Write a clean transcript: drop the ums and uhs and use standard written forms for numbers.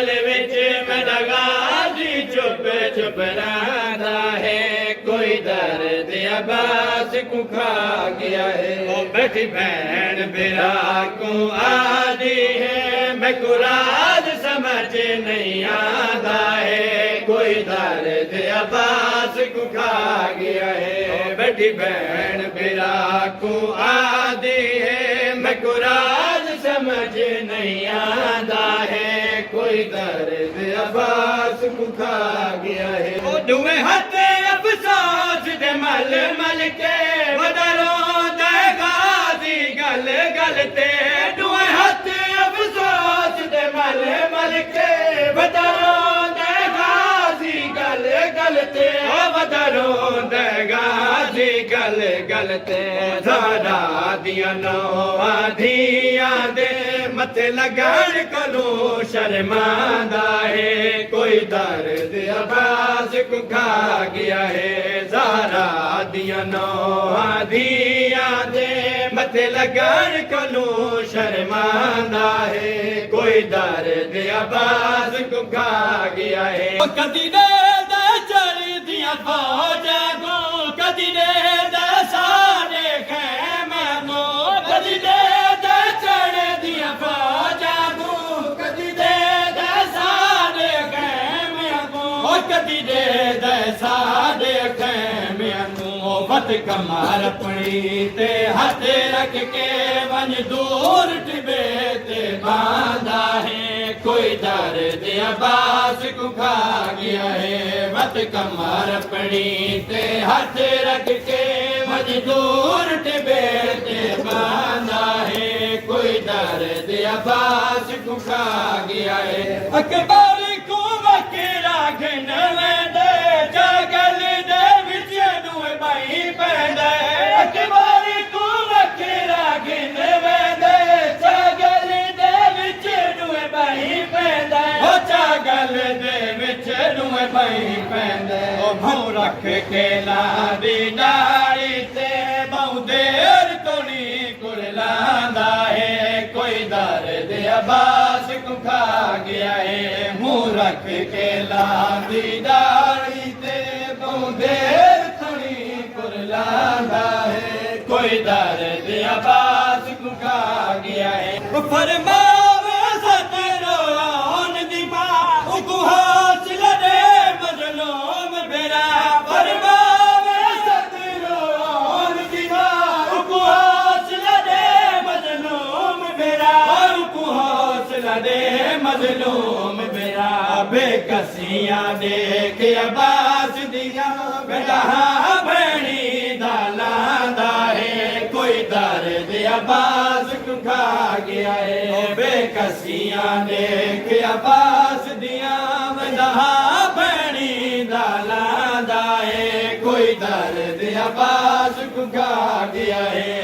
महल विच मेरा गाजी चुप चुप रहंदा है। कोई दर्द अब्बास को खा गया है। ओ बैठी बहन बिरा को आदी है, मैं को राज समझ नहीं आता है। कोई दर्द अब्बास को खा गया है। बैठी बहन बिरा को आदी है, मैं को राज समझ नहीं आता है। कोई दर्द अब्बास को खा गया है। ओ दुए हाथ अफसोस दे मल मल के बदरों दे गाजी गल गल ते। दुए हाथ अफसोस दे मल मल के बदरों दे गाजी गल गल ते। बदरों दे गाजी गल गल ते। ज़हरा दिया नौआ धिया दे मथे लगन कोलो शर्मांदा है। कोई दर्द अब्बास को खा गया है। ज़हरा दिया नौआ धिया दे मथे लगन कोलो शर्मांदा है। कोई दर्द अब्बास को खा गया है। कदी दे चढ़ दिया फौजा को, कदी दे सारे खैमा को, कदी दे चढ़ दिया फौजा को, कदी दे सारे खैमा को, कदी दे सारे खैमा को। बत कमर अपनी ते हाथ रख के वन दूर टिबे ते बांधा है। कोई दर्द अब्बास को खा गया है। बत कमर अपनी ते हाथ रख के मजदूर टिबे ते बांधा है। कोई दर्द अब्बास को खा गया है। अकबर को वकीरा घन दे जगल दे विच दुए भाई पैदा। अकबर को वकीरा घन दे जगल दे विच दुए भाई पैदा। ओ जगल दे विच दुए भाई पैदा। ओ भौ रख के लादी डाली ते बहु देर तोनी कुरलांदा है। कोई दर्द अब्बास को खा गया है। मुँह रख के लादी डाली ते बहु देर तोनी कुरलांदा है। कोई दर्द अब्बास को खा गया है। फरमावे सतरो आन दी मां को हौसला दे मजलूम बेरा। फरमावे सतरो आन दी मां को हौसला दे मजलूम बेरा। को हौसला दे मजलूम बेरा। बेकसियां देख अब्बास दिया बेटा भैनी दा लांदा है। कोई दर्द अब्बास को खा गया है। बेकसियां देख अब्बास दिया बेटा भैनी दा लांदा है। कोई दर्द अब्बास को खा गया है।